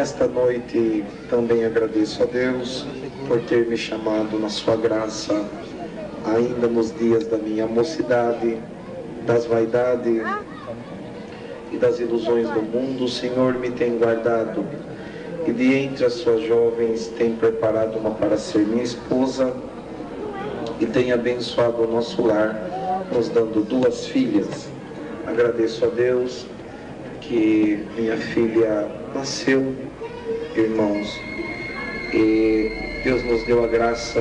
nesta noite também agradeço a Deus por ter me chamado na sua graça, ainda nos dias da minha mocidade, das vaidades e das ilusões do mundo. O Senhor me tem guardado e de entre as suas jovens tem preparado uma para ser minha esposa e tem abençoado o nosso lar, nos dando 2 filhas. Agradeço a Deus que minha filha nasceu, irmãos, e Deus nos deu a graça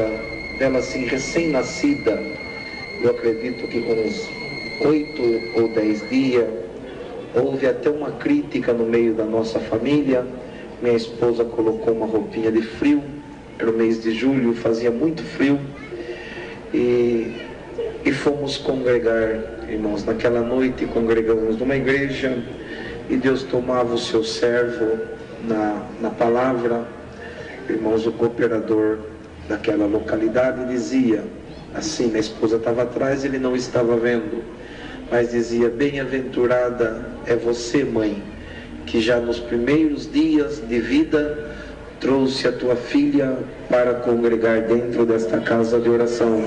dela assim, recém-nascida. Eu acredito que com uns 8 ou 10 dias, houve até uma crítica no meio da nossa família. Minha esposa colocou uma roupinha de frio, era o mês de julho, fazia muito frio, e fomos congregar, irmãos. Naquela noite congregamos numa igreja, e Deus tomava o seu servo na palavra. Irmãos, o cooperador daquela localidade dizia assim, minha esposa estava atrás, ele não estava vendo, mas dizia: bem-aventurada é você, mãe, que já nos primeiros dias de vida trouxe a tua filha para congregar dentro desta casa de oração.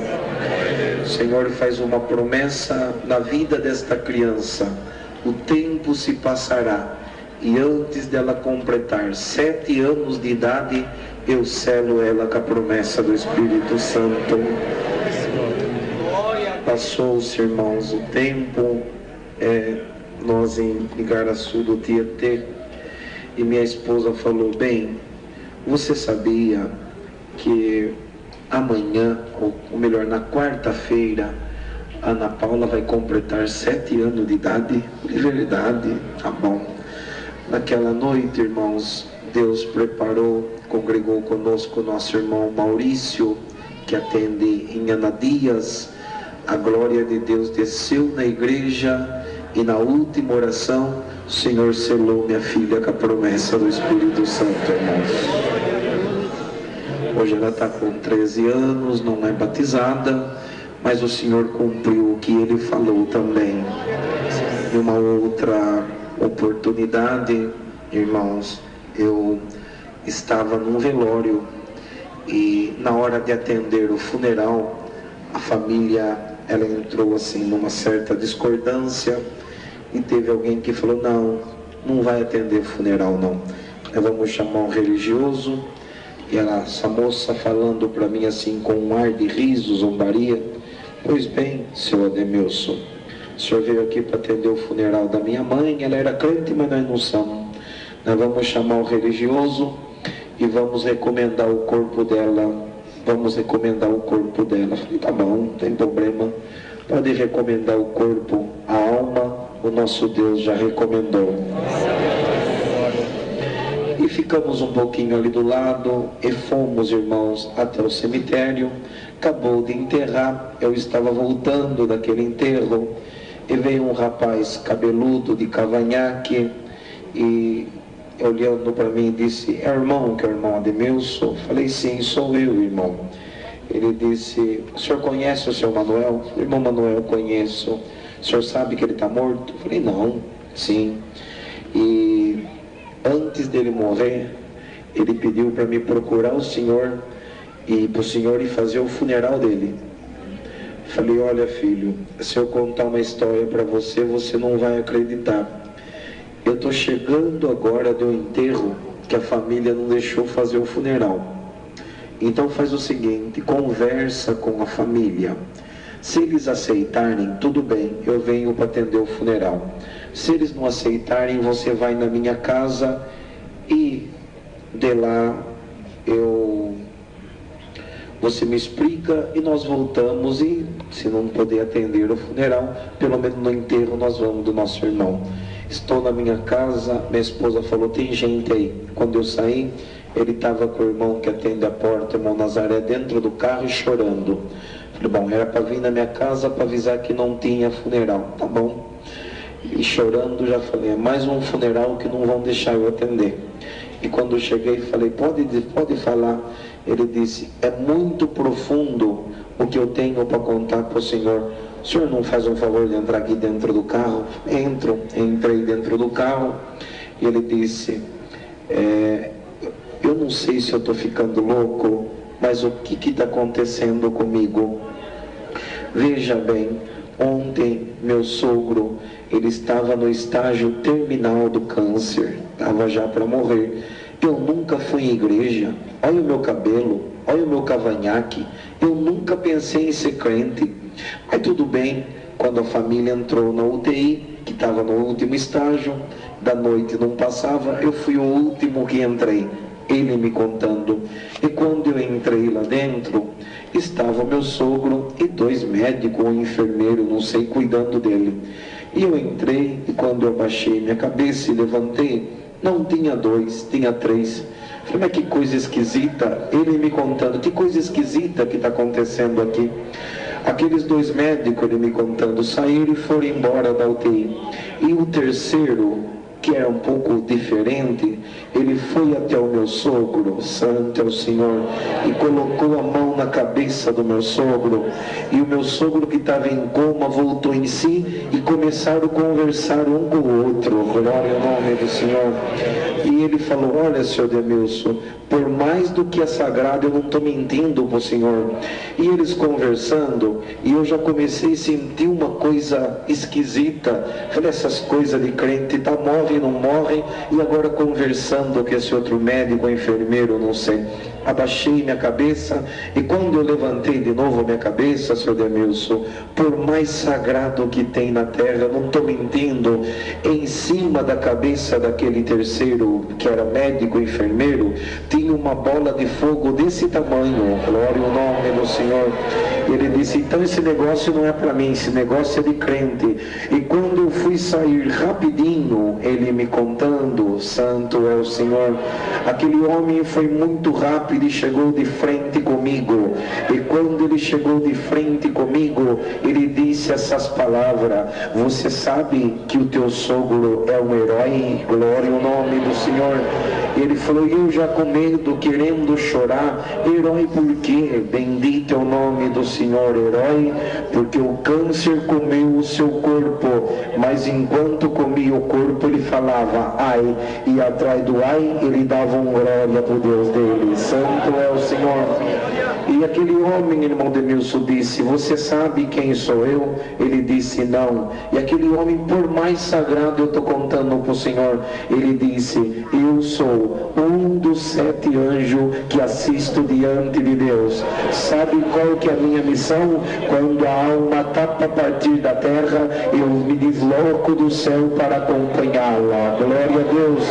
O Senhor faz uma promessa na vida desta criança: o tempo se passará, e antes dela completar 7 anos de idade, eu selo ela com a promessa do Espírito Santo. Passou-se, irmãos, o tempo, nós em Igaraçu do Tietê, e minha esposa falou: bem, você sabia que amanhã, ou melhor, na quarta-feira, a Ana Paula vai completar 7 anos de idade? De verdade? Tá bom. Naquela noite, irmãos, Deus preparou, congregou conosco nosso irmão Maurício, que atende em Anadias. A glória de Deus desceu na igreja, e na última oração o Senhor selou minha filha com a promessa do Espírito Santo, irmãos. Hoje ela está com 13 anos, não é batizada, mas o Senhor cumpriu o que Ele falou também. E uma outra oportunidade, irmãos, eu estava num velório, e na hora de atender o funeral, a família, ela entrou assim numa certa discordância, e teve alguém que falou: não vai atender funeral não, nós vamos chamar um religioso. E essa moça falando para mim assim, com um ar de riso, zombaria: pois bem, seu Ademilson, o senhor veio aqui para atender o funeral da minha mãe, ela era crente, mas nós não somos. Nós vamos chamar o religioso e vamos recomendar o corpo dela. Falei: tá bom, não tem problema, pode recomendar o corpo, a alma, o nosso Deus já recomendou. E ficamos um pouquinho ali do lado, e fomos, irmãos, até o cemitério. Acabou de enterrar, eu estava voltando daquele enterro, e veio um rapaz cabeludo de cavanhaque, e olhando para mim disse: é irmão, que é o irmão Ademilson? Falei: sim, sou eu, irmão. Ele disse: o senhor conhece o seu Manuel? Falei: irmão Manuel, conheço. O senhor sabe que ele está morto? Falei: não. Sim. E antes dele morrer, ele pediu para me procurar o senhor, e para o senhor ir fazer o funeral dele. Falei: olha, filho, se eu contar uma história para você, você não vai acreditar. Eu estou chegando agora do enterro, que a família não deixou fazer o funeral. Então faz o seguinte, conversa com a família. Se eles aceitarem, tudo bem, eu venho para atender o funeral. Se eles não aceitarem, você vai na minha casa, e de lá você me explica, e nós voltamos, e se não poder atender o funeral, pelo menos no enterro nós vamos do nosso irmão. Estou na minha casa, minha esposa falou: tem gente aí. Quando eu saí, ele estava com o irmão que atende a porta, o irmão Nazaré, dentro do carro e chorando. Falei: bom, era para vir na minha casa para avisar que não tinha funeral. Tá bom. E chorando, já falei: é mais um funeral que não vão deixar eu atender. E quando eu cheguei, falei: pode falar. Ele disse: é muito profundo o que eu tenho para contar para o senhor. O senhor não faz um favor de entrar aqui dentro do carro? Entrei dentro do carro, e ele disse: Eu não sei se eu estou ficando louco, mas o que está acontecendo comigo? Veja bem, ontem meu sogro, ele estava no estágio terminal do câncer, estava já para morrer. Eu nunca fui em igreja, olha o meu cabelo, olha o meu cavanhaque, eu nunca pensei em ser crente. Mas tudo bem, quando a família entrou na UTI, que estava no último estágio, da noite não passava, eu fui o último que entrei. Ele me contando. E quando eu entrei lá dentro, estava o meu sogro e 2 médicos, um enfermeiro, não sei, cuidando dele. E eu entrei, e quando eu abaixei minha cabeça e levantei, não tinha 2, tinha 3. Falei, mas que coisa esquisita. Ele me contando, que coisa esquisita que está acontecendo aqui. Aqueles 2 médicos, ele me contando, saíram e foram embora da UTI. E o terceiro, que era um pouco diferente, ele foi até o meu sogro, santo é o Senhor, e colocou a mão na cabeça do meu sogro, e o meu sogro, que estava em coma, voltou em si e começaram a conversar um com o outro. Glória ao nome do Senhor. E ele falou, olha, senhor Demilson, por mais do que é sagrado, eu não estou mentindo para o Senhor. E eles conversando, e eu já comecei a sentir uma coisa esquisita. Falei, essas coisas de crente, tá, morre, não morre, e agora conversando com esse outro médico, enfermeiro, não sei. Abaixei minha cabeça, e quando eu levantei de novo minha cabeça, senhor Demilson, por mais sagrado que tem na terra, não estou mentindo, em cima da cabeça daquele terceiro, que era médico, enfermeiro, tinha uma bola de fogo desse tamanho. Glória ao nome do Senhor. Ele disse, então esse negócio não é para mim, esse negócio é de crente. E quando eu fui sair rapidinho, ele me contando, santo é o Senhor, aquele homem foi muito rápido e chegou de frente comigo. E quando ele chegou de frente comigo, ele disse essas palavras, você sabe que o teu sogro é um herói? Glória ao nome do Senhor. Ele falou, eu já com medo, querendo chorar, herói por quê? Bendito é o nome do Senhor. Herói porque o câncer comeu o seu corpo, mas enquanto comia o corpo ele falava ai, e atrás do ai ele dava um glória para o Deus dele. Santo é o Senhor. E aquele homem, irmão Demilson, disse, você sabe quem sou eu? Ele disse, não. E aquele homem, por mais sagrado, eu estou contando para o Senhor, ele disse, eu sou um dos 7 anjos que assisto diante de Deus. Sabe qual que é a minha missão? Quando a alma está para partir da terra, eu me desloco do céu para acompanhá-la. Glória a Deus.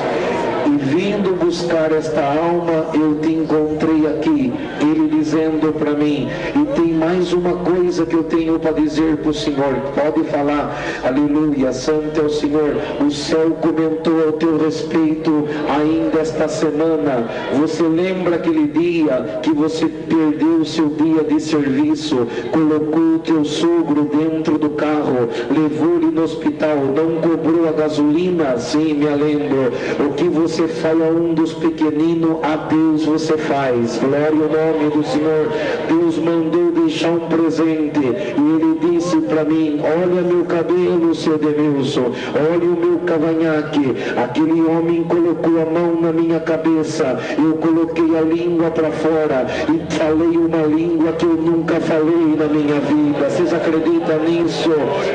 E vindo buscar esta alma, eu te encontrei aqui. Ele dizendo para mim, e tem mais uma coisa que eu tenho para dizer para o Senhor. Pode falar, aleluia, santo é o Senhor. O céu comentou ao teu respeito ainda esta semana. Você lembra aquele dia que você perdeu o seu dia de serviço, colocou o teu sogro dentro do carro, levou-lhe no hospital, não cobrou a gasolina? Sim, me lembro. O que você faz a um dos pequeninos, a Deus você faz. Glória ao nome do Senhor. Deus mandou deixar um presente, e ele disse para mim, olha meu cabelo, seu Demilson, olha o meu cavanhaque. Aquele homem colocou a mão na minha cabeça, eu coloquei a língua para fora e falei uma língua que eu nunca falei na minha vida. Vocês acreditam nisso?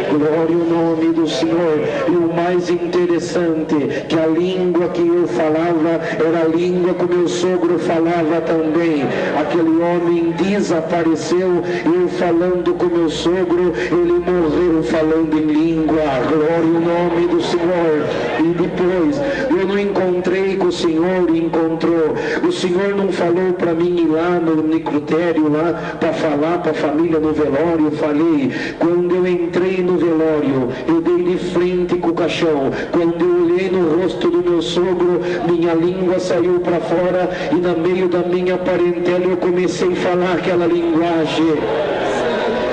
Glória ao nome do Senhor. E o mais interessante, que a língua que eu falava era a língua que o meu sogro falava também. Aquele homem desapareceu, eu falando com meu sogro, ele morreu falando em língua. Glória ao nome do Senhor. E depois eu não encontrei com o Senhor, e encontrou. O Senhor não falou para mim ir lá no necrotério lá para falar para a família no velório. Eu falei, quando eu entrei no velório, eu dei de frente com o caixão. Quando eu olhei no rosto do meu sogro, minha língua saiu para fora, e no meio da minha parentela eu comecei a falar aquela linguagem.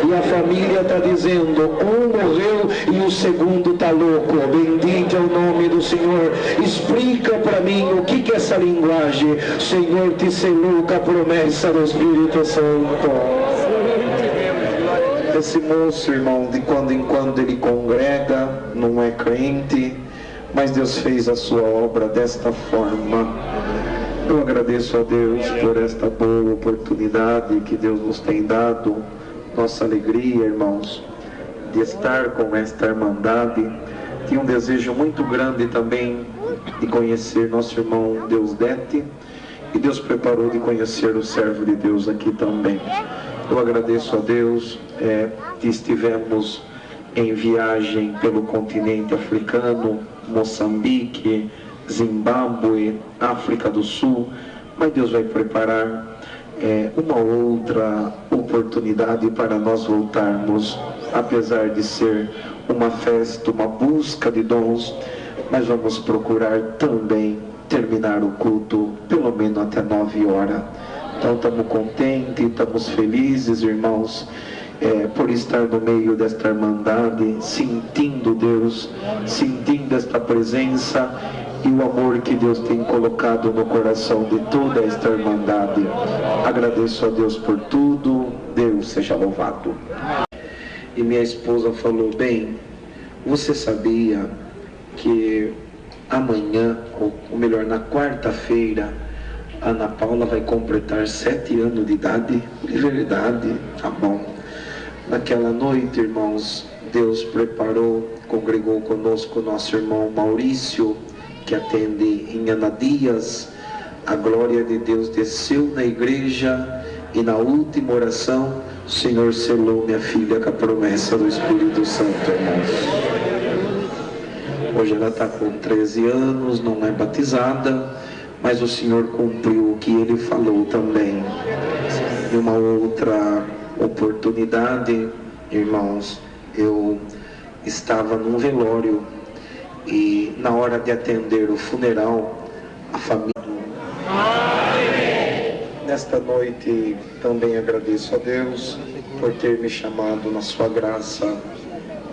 E a família está dizendo, um morreu e o segundo está louco. Bendito é o nome do Senhor. Explica para mim o que é essa linguagem. O Senhor te selou com a promessa do Espírito Santo. Esse moço, irmão, de quando em quando ele congrega, não é crente, mas Deus fez a sua obra desta forma. Eu agradeço a Deus por esta boa oportunidade que Deus nos tem dado, nossa alegria, irmãos, de estar com esta irmandade. Tinha um desejo muito grande também de conhecer nosso irmão Deusdete, e Deus preparou de conhecer o servo de Deus aqui também. Eu agradeço a Deus que estivemos em viagem pelo continente africano, Moçambique, Zimbábue, África do Sul, mas Deus vai preparar uma outra oportunidade para nós voltarmos, apesar de ser uma festa, uma busca de dons, mas vamos procurar também terminar o culto pelo menos até 9 horas. Então estamos contentes, estamos felizes, irmãos, por estar no meio desta irmandade, sentindo Deus, sentindo esta presença e o amor que Deus tem colocado no coração de toda esta irmandade. Agradeço a Deus por tudo, Deus seja louvado. E minha esposa falou: bem, você sabia que amanhã, ou melhor, na quarta-feira, Ana Paula vai completar 7 anos de idade? De verdade, tá bom. Naquela noite, irmãos, Deus preparou, congregou conosco nosso irmão Maurício, que atende em Anadias. A glória de Deus desceu na igreja e na última oração o Senhor selou minha filha com a promessa do Espírito Santo, irmãos. Hoje ela está com 13 anos, não é batizada, mas o Senhor cumpriu o que Ele falou também. E uma outra oportunidade, irmãos, eu estava num velório e na hora de atender o funeral, a família... Nesta noite também agradeço a Deus por ter me chamado na sua graça,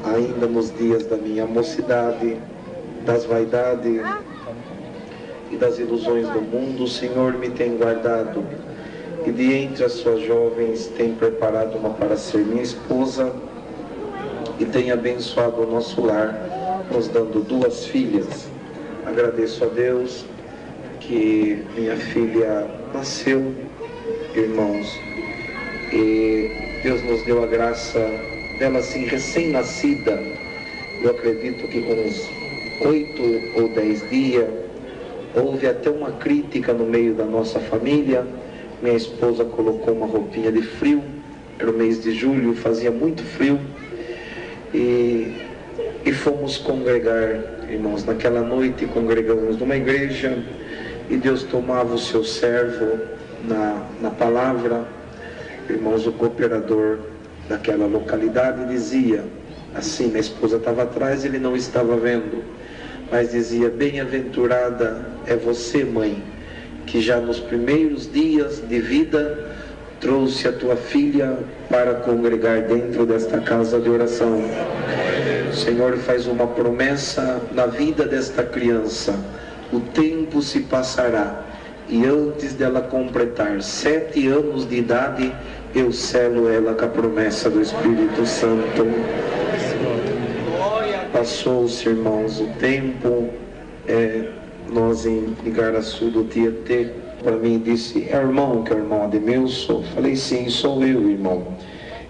ainda nos dias da minha mocidade, das vaidades e das ilusões do mundo. O Senhor me tem guardado e de entre as suas jovens tem preparado uma para ser minha esposa e tem abençoado o nosso lar, nos dando 2 filhas. Agradeço a Deus que minha filha nasceu, irmãos, e Deus nos deu a graça dela assim recém-nascida. Eu acredito que com uns 8 ou 10 dias houve até uma crítica no meio da nossa família. Minha esposa colocou uma roupinha de frio, era o mês de julho, fazia muito frio, e fomos congregar, irmãos. Naquela noite congregamos numa igreja e Deus tomava o seu servo na palavra. Irmãos, o cooperador daquela localidade dizia assim, minha esposa estava atrás, ele não estava vendo, mas dizia: bem-aventurada é você, mãe, que já nos primeiros dias de vida trouxe a tua filha para congregar dentro desta casa de oração. O Senhor faz uma promessa na vida desta criança: o tempo se passará e antes dela completar 7 anos de idade, eu selo ela com a promessa do Espírito Santo. Passou-se, irmãos, o tempo. Nós em Igaraçu do Tietê, para mim disse: é o irmão, que é o irmão Ademilson? Falei: sim, sou eu, irmão.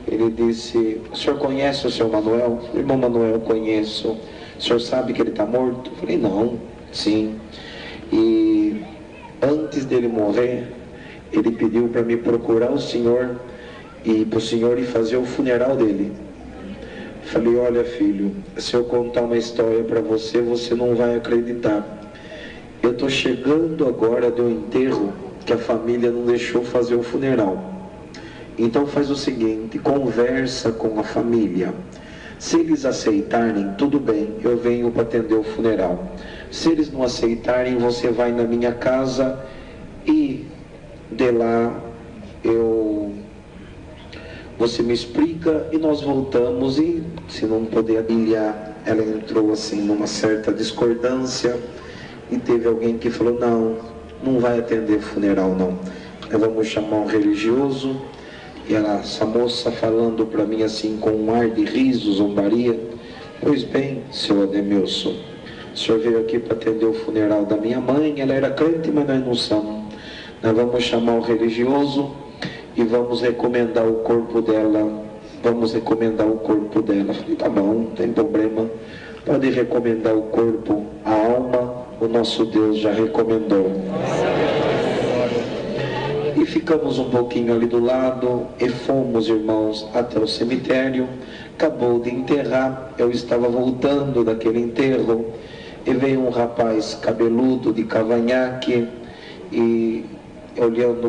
Ele disse: o senhor conhece o seu Manuel? O irmão Manuel, conheço. O senhor sabe que ele está morto? Falei: não. Sim. E antes dele morrer, ele pediu para me procurar o senhor e para o senhor ir fazer o funeral dele. Falei: olha, filho, se eu contar uma história para você, você não vai acreditar. Eu estou chegando agora do enterro que a família não deixou fazer o funeral. Então faz o seguinte, conversa com a família. Se eles aceitarem, tudo bem, eu venho para atender o funeral. Se eles não aceitarem, você vai na minha casa e de lá você me explica e nós voltamos. E se não puder habilitar, ela entrou assim numa certa discordância e teve alguém que falou: não vai atender funeral não, vamos chamar um religioso. E essa moça falando para mim assim com um ar de riso, zombaria: pois bem, seu Ademilson, o O senhor veio aqui para atender o funeral da minha mãe, ela era crente, mas nós não somos. Nós vamos chamar o religioso e vamos recomendar o corpo dela. Vamos recomendar o corpo dela. Falei, tá bom, não tem problema. Pode recomendar o corpo, a alma, o nosso Deus já recomendou. E ficamos um pouquinho ali do lado e fomos, irmãos, até o cemitério. Acabou de enterrar, eu estava voltando daquele enterro e veio um rapaz cabeludo de cavanhaque e olhando